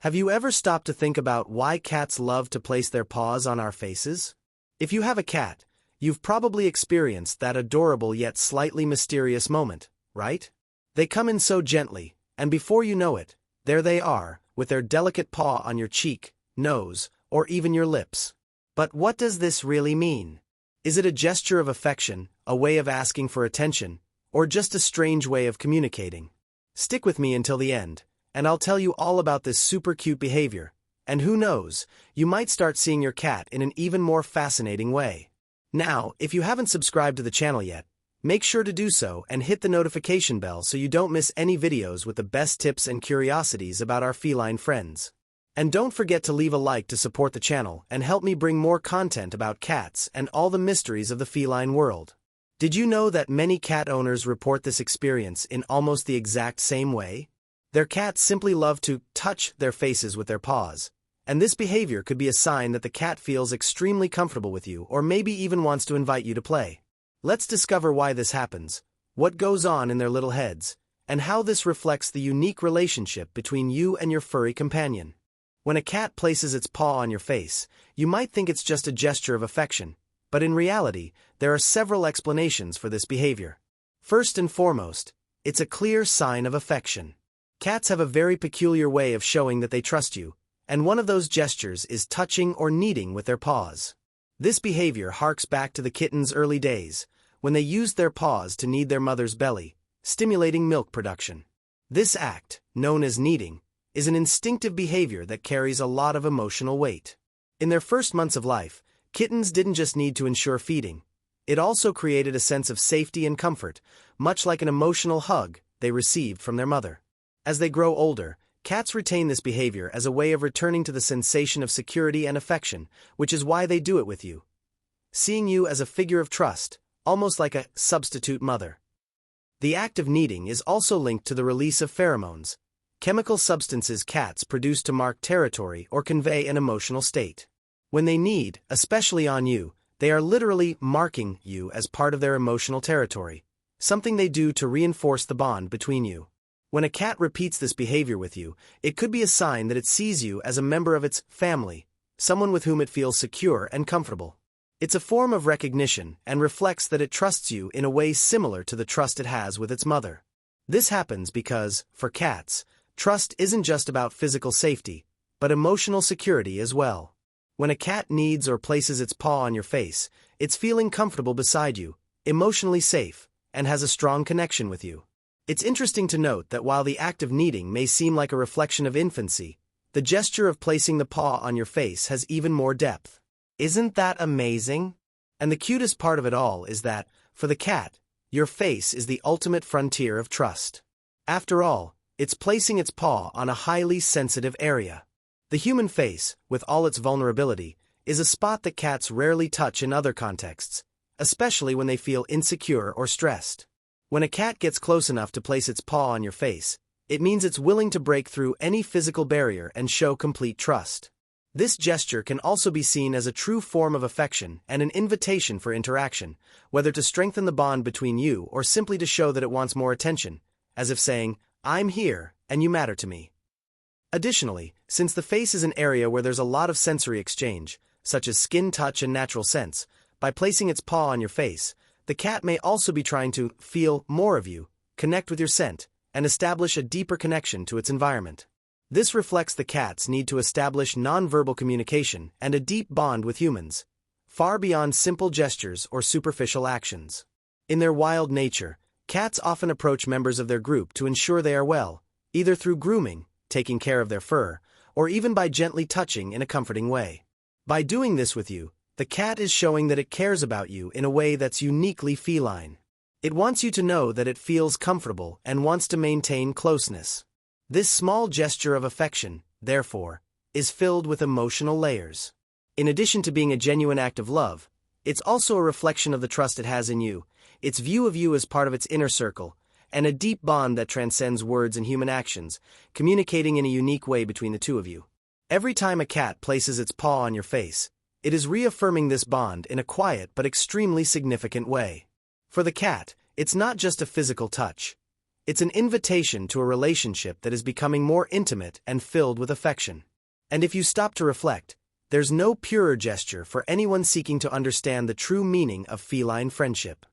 Have you ever stopped to think about why cats love to place their paws on our faces? If you have a cat, you've probably experienced that adorable yet slightly mysterious moment, right? They come in so gently, and before you know it, there they are, with their delicate paw on your cheek, nose, or even your lips. But what does this really mean? Is it a gesture of affection, a way of asking for attention, or just a strange way of communicating? Stick with me until the end, and I'll tell you all about this super cute behavior, and who knows, you might start seeing your cat in an even more fascinating way. Now, if you haven't subscribed to the channel yet, make sure to do so and hit the notification bell so you don't miss any videos with the best tips and curiosities about our feline friends. And don't forget to leave a like to support the channel and help me bring more content about cats and all the mysteries of the feline world. Did you know that many cat owners report this experience in almost the exact same way? Their cats simply love to touch their faces with their paws, and this behavior could be a sign that the cat feels extremely comfortable with you or maybe even wants to invite you to play. Let's discover why this happens, what goes on in their little heads, and how this reflects the unique relationship between you and your furry companion. When a cat places its paw on your face, you might think it's just a gesture of affection, but in reality, there are several explanations for this behavior. First and foremost, it's a clear sign of affection. Cats have a very peculiar way of showing that they trust you, and one of those gestures is touching or kneading with their paws. This behavior harks back to the kitten's early days, when they used their paws to knead their mother's belly, stimulating milk production. This act, known as kneading, is an instinctive behavior that carries a lot of emotional weight. In their first months of life, kittens didn't just need to ensure feeding. It also created a sense of safety and comfort, much like an emotional hug they received from their mother. As they grow older, cats retain this behavior as a way of returning to the sensation of security and affection, which is why they do it with you. Seeing you as a figure of trust, almost like a substitute mother. The act of kneading is also linked to the release of pheromones, chemical substances cats produce to mark territory or convey an emotional state. When they knead, especially on you, they are literally marking you as part of their emotional territory, something they do to reinforce the bond between you. When a cat repeats this behavior with you, it could be a sign that it sees you as a member of its family, someone with whom it feels secure and comfortable. It's a form of recognition and reflects that it trusts you in a way similar to the trust it has with its mother. This happens because, for cats, trust isn't just about physical safety, but emotional security as well. When a cat kneads or places its paw on your face, it's feeling comfortable beside you, emotionally safe, and has a strong connection with you. It's interesting to note that while the act of kneading may seem like a reflection of infancy, the gesture of placing the paw on your face has even more depth. Isn't that amazing? And the cutest part of it all is that, for the cat, your face is the ultimate frontier of trust. After all, it's placing its paw on a highly sensitive area. The human face, with all its vulnerability, is a spot that cats rarely touch in other contexts, especially when they feel insecure or stressed. When a cat gets close enough to place its paw on your face, it means it's willing to break through any physical barrier and show complete trust. This gesture can also be seen as a true form of affection and an invitation for interaction, whether to strengthen the bond between you or simply to show that it wants more attention, as if saying, "I'm here, and you matter to me." Additionally, since the face is an area where there's a lot of sensory exchange, such as skin touch and natural scents, by placing its paw on your face, the cat may also be trying to feel more of you, connect with your scent, and establish a deeper connection to its environment. This reflects the cat's need to establish nonverbal communication and a deep bond with humans, far beyond simple gestures or superficial actions. In their wild nature, cats often approach members of their group to ensure they are well, either through grooming, taking care of their fur, or even by gently touching in a comforting way. By doing this with you, the cat is showing that it cares about you in a way that's uniquely feline. It wants you to know that it feels comfortable and wants to maintain closeness. This small gesture of affection, therefore, is filled with emotional layers. In addition to being a genuine act of love, it's also a reflection of the trust it has in you, its view of you as part of its inner circle, and a deep bond that transcends words and human actions, communicating in a unique way between the two of you. Every time a cat places its paw on your face, it is reaffirming this bond in a quiet but extremely significant way. For the cat, it's not just a physical touch. It's an invitation to a relationship that is becoming more intimate and filled with affection. And if you stop to reflect, there's no purer gesture for anyone seeking to understand the true meaning of feline friendship.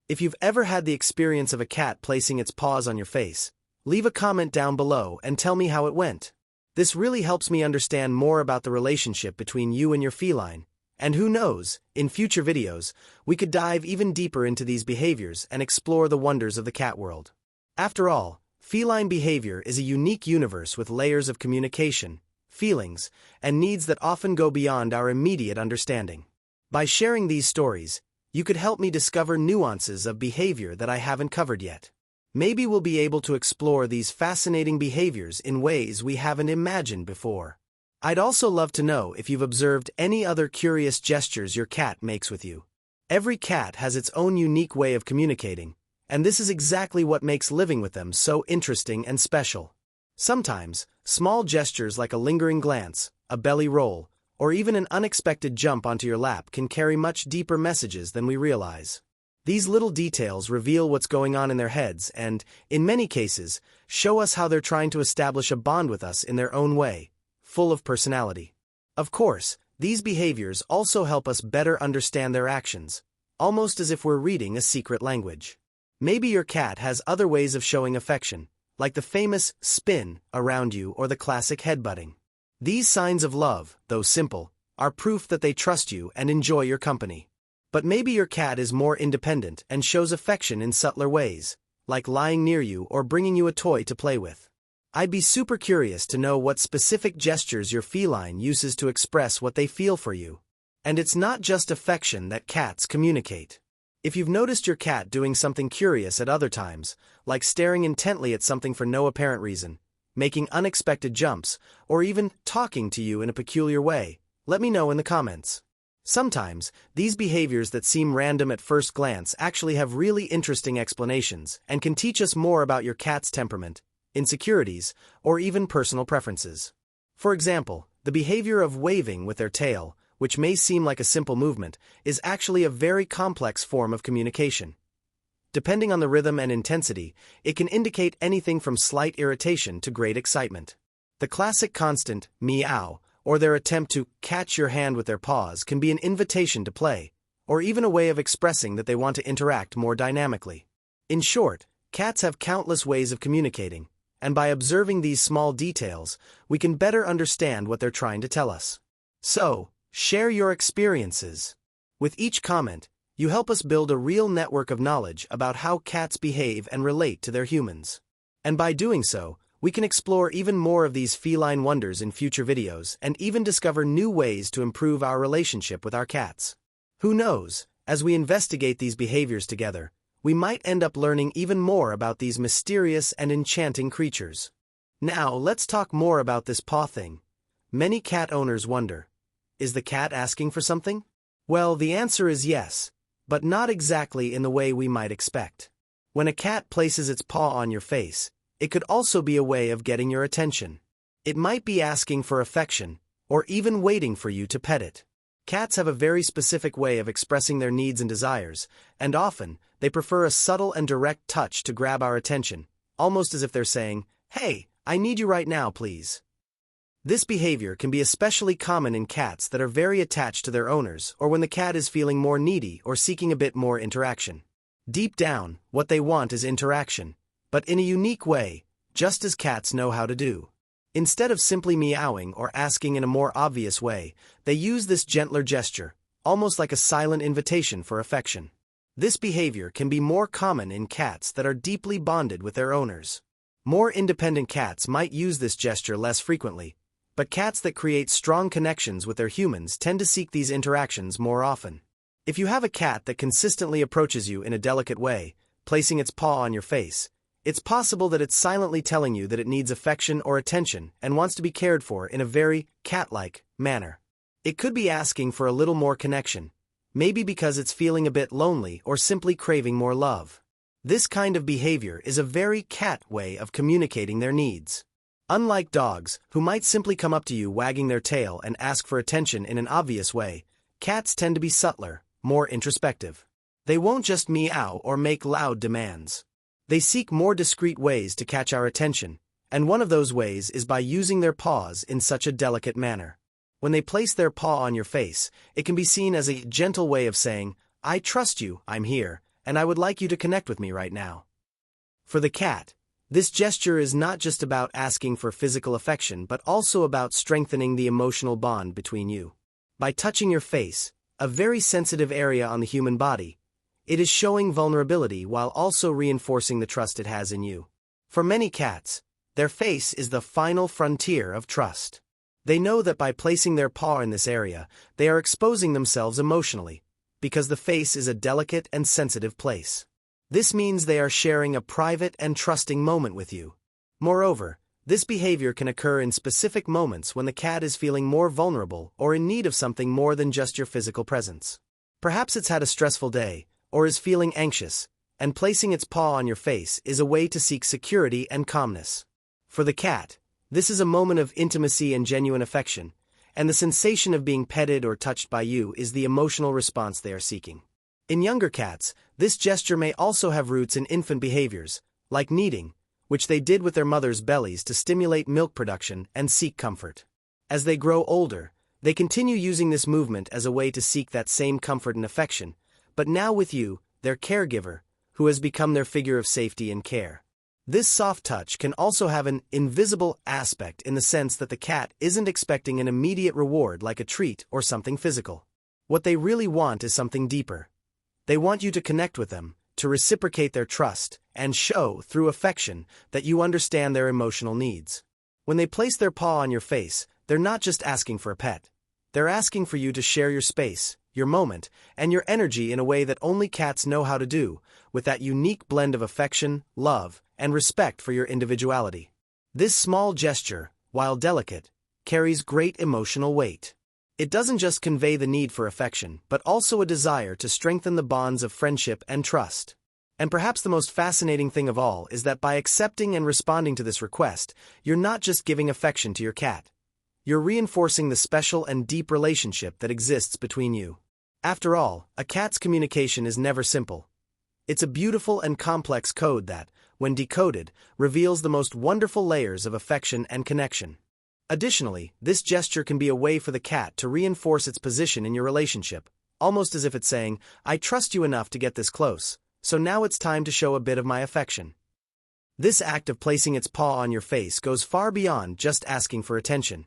If you've ever had the experience of a cat placing its paws on your face, leave a comment down below and tell me how it went. This really helps me understand more about the relationship between you and your feline, and who knows, in future videos, we could dive even deeper into these behaviors and explore the wonders of the cat world. After all, feline behavior is a unique universe with layers of communication, feelings, and needs that often go beyond our immediate understanding. By sharing these stories, you could help me discover nuances of behavior that I haven't covered yet. Maybe we'll be able to explore these fascinating behaviors in ways we haven't imagined before. I'd also love to know if you've observed any other curious gestures your cat makes with you. Every cat has its own unique way of communicating, and this is exactly what makes living with them so interesting and special. Sometimes, small gestures like a lingering glance, a belly roll, or even an unexpected jump onto your lap can carry much deeper messages than we realize. These little details reveal what's going on in their heads and, in many cases, show us how they're trying to establish a bond with us in their own way, full of personality. Of course, these behaviors also help us better understand their actions, almost as if we're reading a secret language. Maybe your cat has other ways of showing affection, like the famous spin around you or the classic headbutting. These signs of love, though simple, are proof that they trust you and enjoy your company. But maybe your cat is more independent and shows affection in subtler ways, like lying near you or bringing you a toy to play with. I'd be super curious to know what specific gestures your feline uses to express what they feel for you. And it's not just affection that cats communicate. If you've noticed your cat doing something curious at other times, like staring intently at something for no apparent reason, making unexpected jumps, or even talking to you in a peculiar way, let me know in the comments. Sometimes, these behaviors that seem random at first glance actually have really interesting explanations and can teach us more about your cat's temperament, insecurities, or even personal preferences. For example, the behavior of waving with their tail, which may seem like a simple movement, is actually a very complex form of communication. Depending on the rhythm and intensity, it can indicate anything from slight irritation to great excitement. The classic constant, meow, or their attempt to catch your hand with their paws can be an invitation to play, or even a way of expressing that they want to interact more dynamically. In short, cats have countless ways of communicating, and by observing these small details, we can better understand what they're trying to tell us. So, share your experiences. With each comment, you help us build a real network of knowledge about how cats behave and relate to their humans. And by doing so, we can explore even more of these feline wonders in future videos and even discover new ways to improve our relationship with our cats. Who knows, as we investigate these behaviors together, we might end up learning even more about these mysterious and enchanting creatures. Now, let's talk more about this paw thing. Many cat owners wonder, is the cat asking for something? Well, the answer is yes, but not exactly in the way we might expect. When a cat places its paw on your face, it could also be a way of getting your attention. It might be asking for affection, or even waiting for you to pet it. Cats have a very specific way of expressing their needs and desires, and often, they prefer a subtle and direct touch to grab our attention, almost as if they're saying, "Hey, I need you right now, please." This behavior can be especially common in cats that are very attached to their owners or when the cat is feeling more needy or seeking a bit more interaction. Deep down, what they want is interaction, but in a unique way, just as cats know how to do. Instead of simply meowing or asking in a more obvious way, they use this gentler gesture, almost like a silent invitation for affection. This behavior can be more common in cats that are deeply bonded with their owners. More independent cats might use this gesture less frequently, but cats that create strong connections with their humans tend to seek these interactions more often. If you have a cat that consistently approaches you in a delicate way, placing its paw on your face, it's possible that it's silently telling you that it needs affection or attention and wants to be cared for in a very cat-like manner. It could be asking for a little more connection, maybe because it's feeling a bit lonely or simply craving more love. This kind of behavior is a very cat way of communicating their needs. Unlike dogs, who might simply come up to you wagging their tail and ask for attention in an obvious way, cats tend to be subtler, more introspective. They won't just meow or make loud demands. They seek more discreet ways to catch our attention, and one of those ways is by using their paws in such a delicate manner. When they place their paw on your face, it can be seen as a gentle way of saying, "I trust you, I'm here, and I would like you to connect with me right now." For the cat, this gesture is not just about asking for physical affection but also about strengthening the emotional bond between you. By touching your face, a very sensitive area on the human body, it is showing vulnerability while also reinforcing the trust it has in you. For many cats, their face is the final frontier of trust. They know that by placing their paw in this area, they are exposing themselves emotionally, because the face is a delicate and sensitive place. This means they are sharing a private and trusting moment with you. Moreover, this behavior can occur in specific moments when the cat is feeling more vulnerable or in need of something more than just your physical presence. Perhaps it's had a stressful day, or is feeling anxious, and placing its paw on your face is a way to seek security and calmness. For the cat, this is a moment of intimacy and genuine affection, and the sensation of being petted or touched by you is the emotional response they are seeking. In younger cats, this gesture may also have roots in infant behaviors, like kneading, which they did with their mothers' bellies to stimulate milk production and seek comfort. As they grow older, they continue using this movement as a way to seek that same comfort and affection, but now with you, their caregiver, who has become their figure of safety and care. This soft touch can also have an invisible aspect in the sense that the cat isn't expecting an immediate reward like a treat or something physical. What they really want is something deeper. They want you to connect with them, to reciprocate their trust, and show, through affection, that you understand their emotional needs. When they place their paw on your face, they're not just asking for a pet. They're asking for you to share your space, your moment, and your energy in a way that only cats know how to do, with that unique blend of affection, love, and respect for your individuality. This small gesture, while delicate, carries great emotional weight. It doesn't just convey the need for affection, but also a desire to strengthen the bonds of friendship and trust. And perhaps the most fascinating thing of all is that by accepting and responding to this request, you're not just giving affection to your cat. You're reinforcing the special and deep relationship that exists between you. After all, a cat's communication is never simple. It's a beautiful and complex code that, when decoded, reveals the most wonderful layers of affection and connection. Additionally, this gesture can be a way for the cat to reinforce its position in your relationship, almost as if it's saying, "I trust you enough to get this close, so now it's time to show a bit of my affection." This act of placing its paw on your face goes far beyond just asking for attention.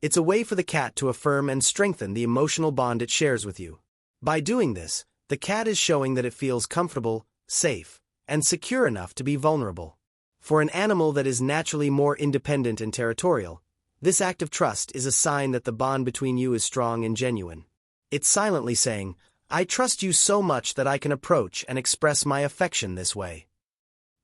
It's a way for the cat to affirm and strengthen the emotional bond it shares with you. By doing this, the cat is showing that it feels comfortable, safe, and secure enough to be vulnerable. For an animal that is naturally more independent and territorial, this act of trust is a sign that the bond between you is strong and genuine. It's silently saying, "I trust you so much that I can approach and express my affection this way."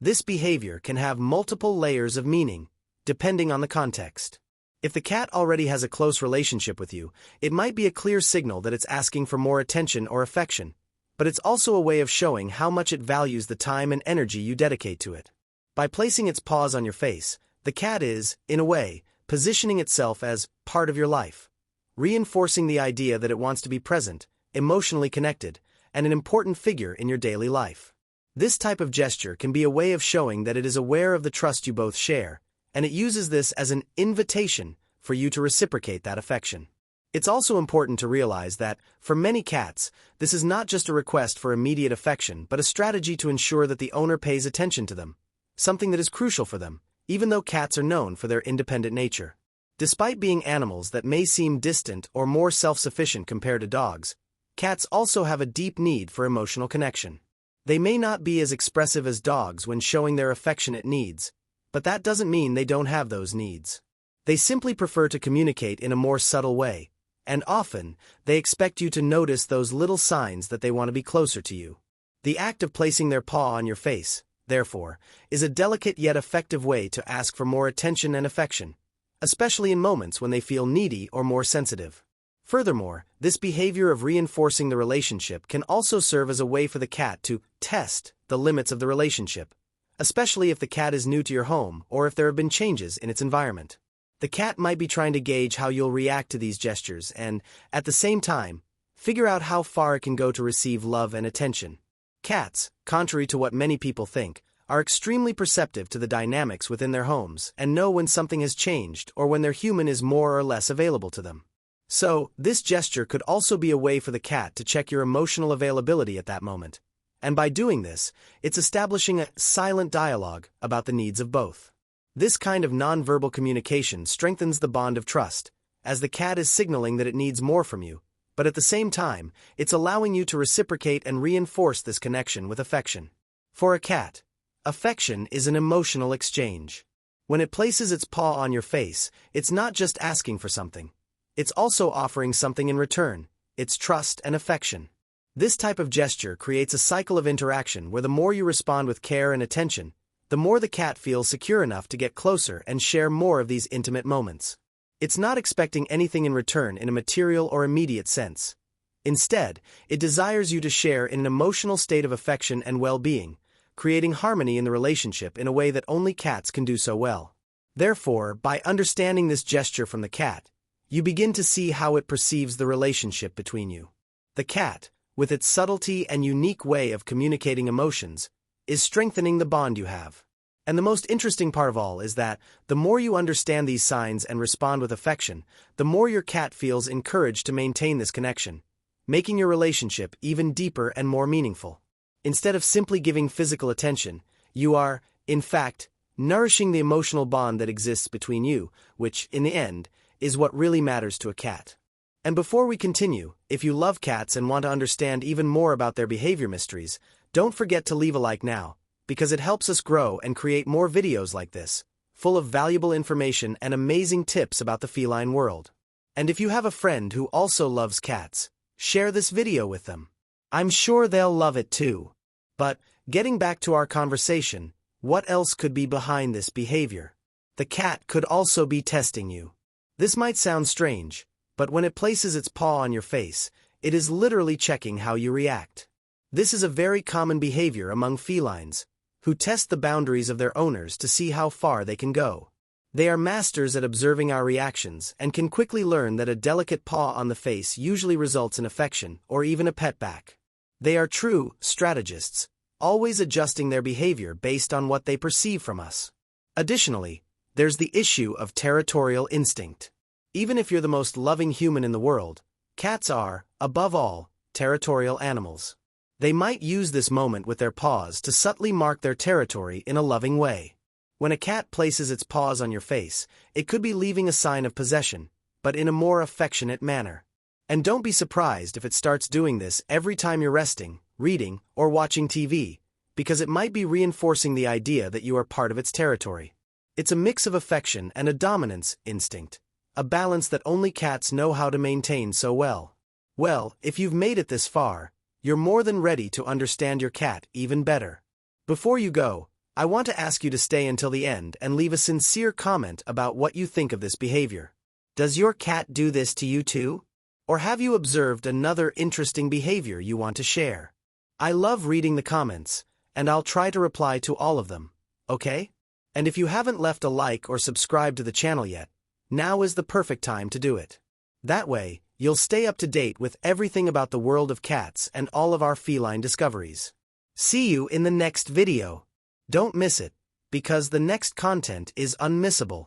This behavior can have multiple layers of meaning, depending on the context. If the cat already has a close relationship with you, it might be a clear signal that it's asking for more attention or affection, but it's also a way of showing how much it values the time and energy you dedicate to it. By placing its paws on your face, the cat is, in a way, positioning itself as part of your life, reinforcing the idea that it wants to be present, emotionally connected, and an important figure in your daily life. This type of gesture can be a way of showing that it is aware of the trust you both share, and it uses this as an invitation for you to reciprocate that affection. It's also important to realize that, for many cats, this is not just a request for immediate affection but a strategy to ensure that the owner pays attention to them, something that is crucial for them, even though cats are known for their independent nature. Despite being animals that may seem distant or more self-sufficient compared to dogs, cats also have a deep need for emotional connection. They may not be as expressive as dogs when showing their affectionate needs, but that doesn't mean they don't have those needs. They simply prefer to communicate in a more subtle way, and often, they expect you to notice those little signs that they want to be closer to you. The act of placing their paw on your face, therefore, is a delicate yet effective way to ask for more attention and affection, especially in moments when they feel needy or more sensitive. Furthermore, this behavior of reinforcing the relationship can also serve as a way for the cat to test the limits of the relationship, especially if the cat is new to your home or if there have been changes in its environment. The cat might be trying to gauge how you'll react to these gestures and, at the same time, figure out how far it can go to receive love and attention. Cats, contrary to what many people think, are extremely perceptive to the dynamics within their homes and know when something has changed or when their human is more or less available to them. So, this gesture could also be a way for the cat to check your emotional availability at that moment. And by doing this, it's establishing a silent dialogue about the needs of both. This kind of nonverbal communication strengthens the bond of trust, as the cat is signaling that it needs more from you, but at the same time, it's allowing you to reciprocate and reinforce this connection with affection. For a cat, affection is an emotional exchange. When it places its paw on your face, it's not just asking for something. It's also offering something in return, its trust and affection. This type of gesture creates a cycle of interaction where the more you respond with care and attention, the more the cat feels secure enough to get closer and share more of these intimate moments. It's not expecting anything in return in a material or immediate sense. Instead, it desires you to share in an emotional state of affection and well-being, creating harmony in the relationship in a way that only cats can do so well. Therefore, by understanding this gesture from the cat, you begin to see how it perceives the relationship between you. The cat, with its subtlety and unique way of communicating emotions, is strengthening the bond you have. And the most interesting part of all is that, the more you understand these signs and respond with affection, the more your cat feels encouraged to maintain this connection, making your relationship even deeper and more meaningful. Instead of simply giving physical attention, you are, in fact, nourishing the emotional bond that exists between you, which, in the end, is what really matters to a cat. And before we continue, if you love cats and want to understand even more about their behavior mysteries, don't forget to leave a like now, because it helps us grow and create more videos like this, full of valuable information and amazing tips about the feline world. And if you have a friend who also loves cats, share this video with them. I'm sure they'll love it too. But, getting back to our conversation, what else could be behind this behavior? The cat could also be testing you. This might sound strange, but when it places its paw on your face, it is literally checking how you react. This is a very common behavior among felines, who test the boundaries of their owners to see how far they can go. They are masters at observing our reactions and can quickly learn that a delicate paw on the face usually results in affection or even a pet back. They are true strategists, always adjusting their behavior based on what they perceive from us. Additionally, there's the issue of territorial instinct. Even if you're the most loving human in the world, cats are, above all, territorial animals. They might use this moment with their paws to subtly mark their territory in a loving way. When a cat places its paws on your face, it could be leaving a sign of possession, but in a more affectionate manner. And don't be surprised if it starts doing this every time you're resting, reading, or watching TV, because it might be reinforcing the idea that you are part of its territory. It's a mix of affection and a dominance instinct, a balance that only cats know how to maintain so well. Well, if you've made it this far, you're more than ready to understand your cat even better. Before you go, I want to ask you to stay until the end and leave a sincere comment about what you think of this behavior. Does your cat do this to you too? Or have you observed another interesting behavior you want to share? I love reading the comments, and I'll try to reply to all of them, okay? And if you haven't left a like or subscribed to the channel yet, now is the perfect time to do it. That way, you'll stay up to date with everything about the world of cats and all of our feline discoveries. See you in the next video. Don't miss it, because the next content is unmissable.